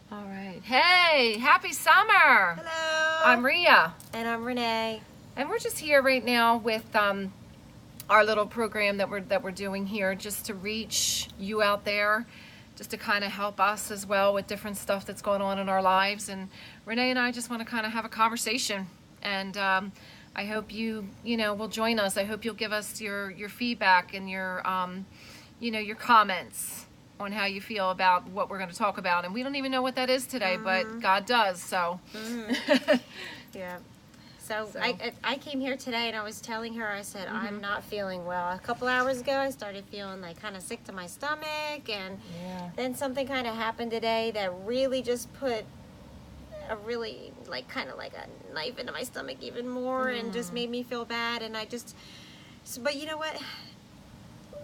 All right. Hey, happy summer. Hello. I'm Ria. And I'm Renee. And we're just here right now with our little program that we're doing here, just to reach you out there, just to kind of help us as well with different stuff that's going on in our lives. And Renee and I just want to kind of have a conversation. And I hope you will join us. I hope you'll give us your feedback and your your comments on how you feel about what we're going to talk about. And we don't even know what that is today, but God does. So Yeah. So I came here today and I was telling her, I said, I'm not feeling well. A couple hours ago, I started feeling like kind of sick to my stomach. And then something kind of happened today that really just put a really kind of like a knife into my stomach even more and just made me feel bad. And but you know what?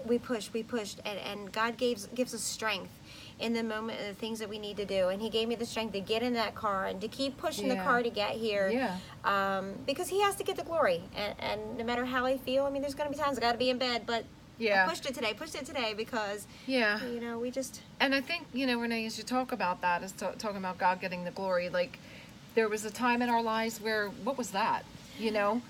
We pushed, and God gives us strength in the moment of the things that we need to do. And He gave me the strength to get in that car and to keep pushing the car to get here. Because He has to get the glory. And no matter how I feel, I mean, there's going to be times I got to be in bed, but I pushed it today because, we just... And I think, Renee, as you talk about that, is talking about God getting the glory, like, there was a time in our lives where, what was that? I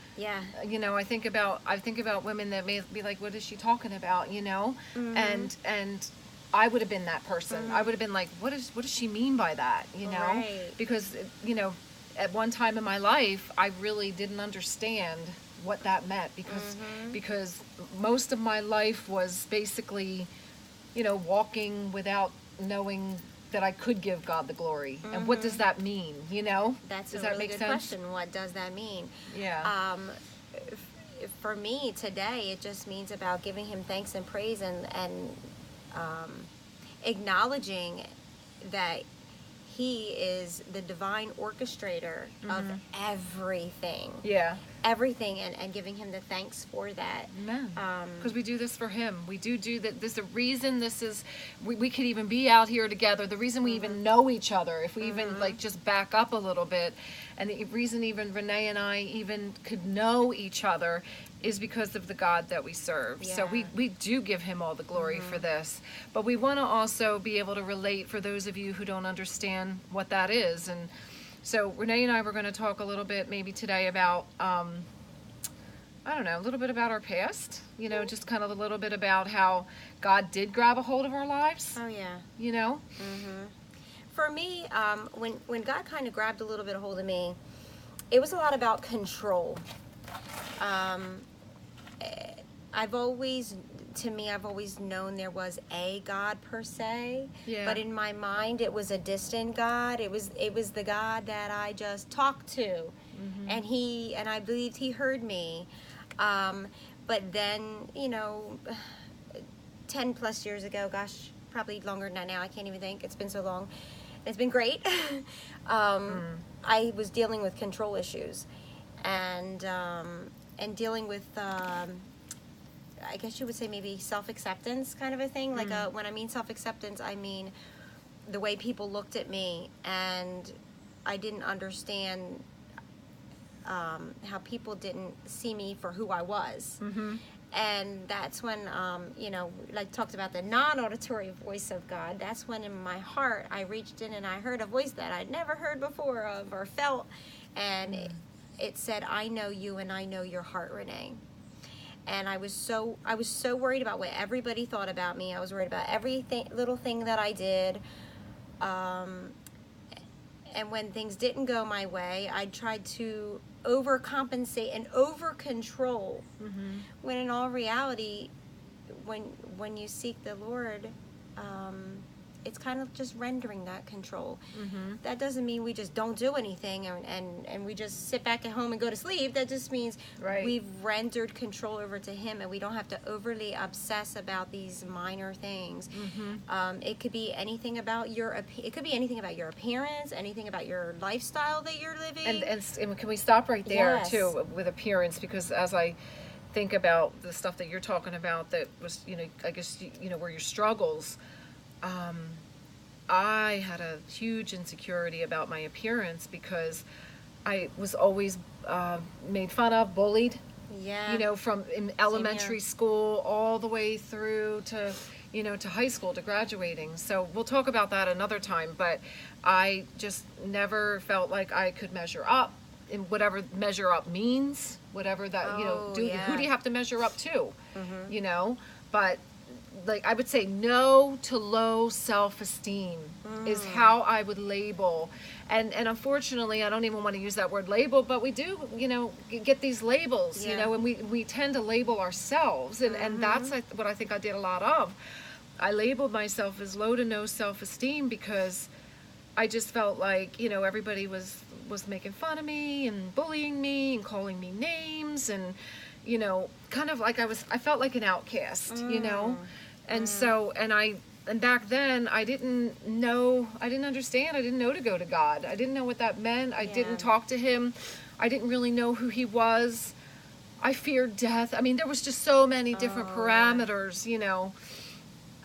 think about women that may be like, what is she talking about? And I would have been that person. I would have been like, what does she mean by that? Because at one time in my life I really didn't understand what that meant, because most of my life was basically walking without knowing that I could give God the glory. And what does that mean? That's does a that really make good sense? question. What does that mean? For me today, it just means about giving Him thanks and praise and acknowledging that He is the divine orchestrator of everything. Everything, and giving Him the thanks for that. Amen. Because we do this for Him. We do that. There's a reason we could even be out here together. The reason we even know each other, if we even just back up a little bit, and the reason even Renee and I even could know each other is because of the God that we serve. So we do give Him all the glory for this. But we want to also be able to relate for those of you who don't understand what that is. And so Renee and I were going to talk a little bit maybe today about, a little bit about our past, just kind of a little bit about how God did grab a hold of our lives. Oh, yeah. For me, when God kind of grabbed a little bit of hold of me, it was a lot about control. I've always known there was a God per se, but in my mind it was a distant God. It was the God that I just talked to, and I believed He heard me. But then 10 plus years ago, gosh, probably longer than that now, I can't even think. It's been so long. It's been great. I was dealing with control issues, and dealing with I guess you would say maybe self-acceptance kind of a thing. Like when I mean self-acceptance, I mean the way people looked at me, and I didn't understand how people didn't see me for who I was. And that's when, talked about the non-auditory voice of God. That's when in my heart I reached in and I heard a voice that I'd never heard before of or felt, and it said, "I know you and I know your heart, Renee." And I was so worried about what everybody thought about me. I was worried about little thing that I did. And when things didn't go my way, I tried to overcompensate and over-control. When in all reality, when you seek the Lord, it's kind of just rendering that control. That doesn't mean we just don't do anything and we just sit back at home and go to sleep. That just means we've rendered control over to Him, and we don't have to overly obsess about these minor things. It could be anything about your appearance, anything about your lifestyle that you're living. And can we stop right there too with appearance? Because as I think about the stuff that you're talking about, that was I guess were your struggles. I had a huge insecurity about my appearance because I was always made fun of, bullied. From in elementary school all the way through to to high school, to graduating. So we'll talk about that another time, but I just never felt like I could measure up in whatever measure up means, whatever that, Oh, who yeah. do you have to measure up to, but like I would say no to low self-esteem is how I would label. And unfortunately, I don't even want to use that word label, but we do, get these labels, Yeah. and we tend to label ourselves. And that's what I think I did a lot of. I labeled myself as low to no self-esteem because I just felt like, everybody was making fun of me and bullying me and calling me names and, kind of like I felt like an outcast, And so, and back then I didn't understand. I didn't know to go to God. I didn't know what that meant. I didn't talk to him. I didn't really know who he was. I feared death. I mean, there was just so many different parameters,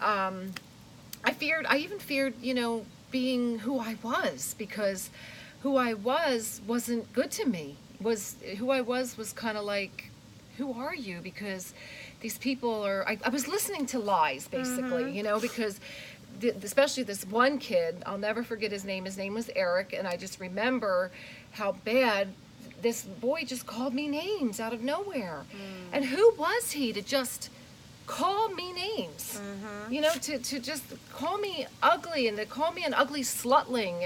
I even feared, being who I was, because who I wasn't good to me. Who I was kind of like, who are you? Because these people I was listening to lies, basically, because especially this one kid, I'll never forget his name. His name was Eric, and I just remember how bad this boy just called me names out of nowhere. And who was he to just call me names, to just call me ugly and to call me an ugly slutling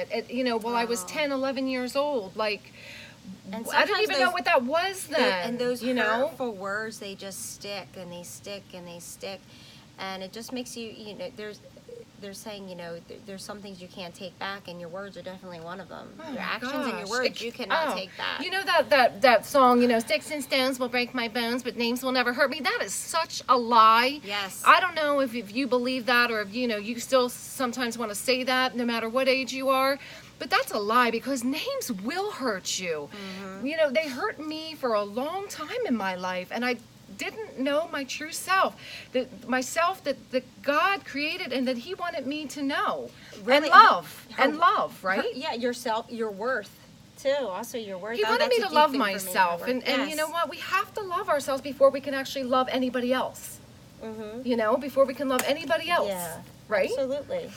while I was 10, 11 years old. Like, And I didn't even know what that was then. And those hurtful words, they just stick and they stick and they stick. And it just makes you, they're saying, there's some things you can't take back, and your words are definitely one of them. Your actions and your words, you cannot take back. That song, sticks and stones will break my bones, but names will never hurt me. That is such a lie. Yes. I don't know if you believe that, or if, you still sometimes want to say that no matter what age you are. But that's a lie, because names will hurt you. They hurt me for a long time in my life, and I didn't know my true self, that God created and that he wanted me to know. Really? And love, right? Yeah, yourself, your worth too. Also your worth. He wanted me to love myself. And you know what? We have to love ourselves before we can actually love anybody else. Before we can love anybody else. Yeah. Right? Absolutely.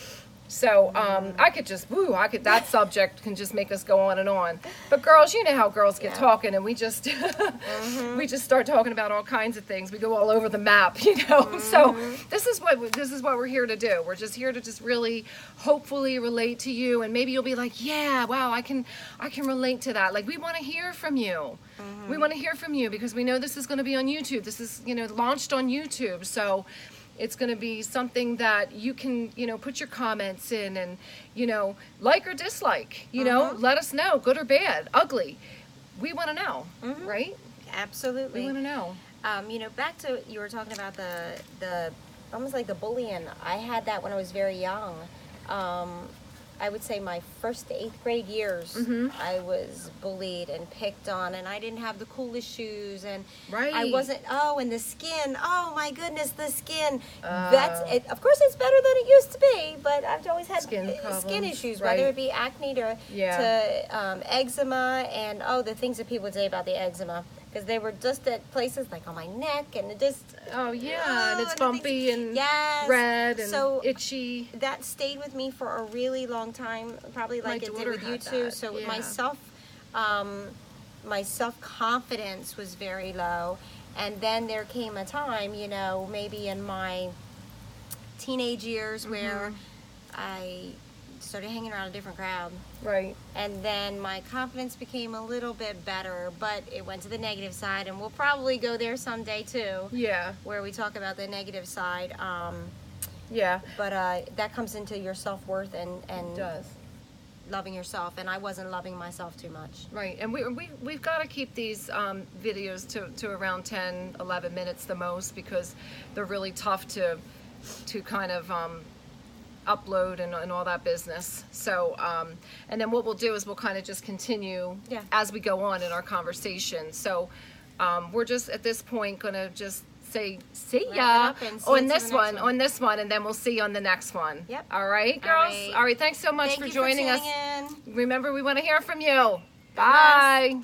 So that subject can just make us go on and on. But girls, you know how girls get talking, and we just we just start talking about all kinds of things. We go all over the map, So this is what we're here to do. We're just here to just really hopefully relate to you, and maybe you'll be like, yeah, wow, I can relate to that. Like, we want to hear from you. We want to hear from you, because we know this is going to be on YouTube. This is launched on YouTube, so it's going to be something that you can, put your comments in and, like or dislike, let us know, good or bad, ugly. We want to know, right? Absolutely. We want to know. Back to, you were talking about the almost like the bullying. I had that when I was very young. I would say my first to 8th grade years, I was bullied and picked on, and I didn't have the coolest shoes, and I wasn't, and the skin, oh my goodness, the skin. That's it. Of course, it's better than it used to be, but I've always had skin issues, whether it be acne to eczema, and the things that people would say about the eczema. Because they were just at places like on my neck, and it just and it's bumpy and red and so itchy. That stayed with me for a really long time, probably like it did with you too. So my self confidence was very low, and then there came a time, maybe in my teenage years where I started hanging around a different crowd. Right. And then my confidence became a little bit better, but it went to the negative side, and we'll probably go there someday too. Yeah. Where we talk about the negative side. But that comes into your self-worth and it does. Loving yourself, and I wasn't loving myself too much. Right. And we've got to keep these videos to around 10, 11 minutes the most, because they're really tough to kind of upload and all that business. So and then what we'll do is we'll kind of just continue as we go on in our conversation. So we're just at this point gonna just say see ya on this one, and then we'll see you on the next one. Yep. All right, girls. All right. Thanks so much for joining us. In. Remember, we want to hear from you. Bye.